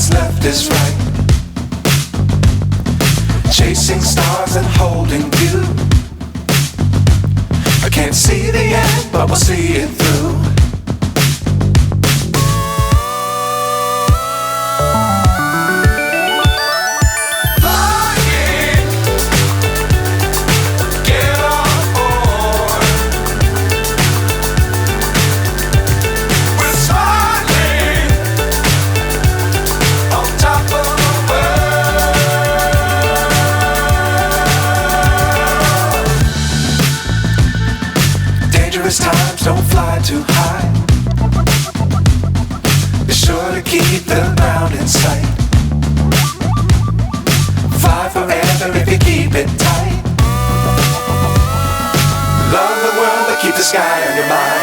what's left is right. Chasing stars and holding you. I can't see the end, but we'll see it through. Times don't fly too high. Be sure to keep the ground in sight. Fly forever if you keep it tight. Love the world, but keep the sky on your mind.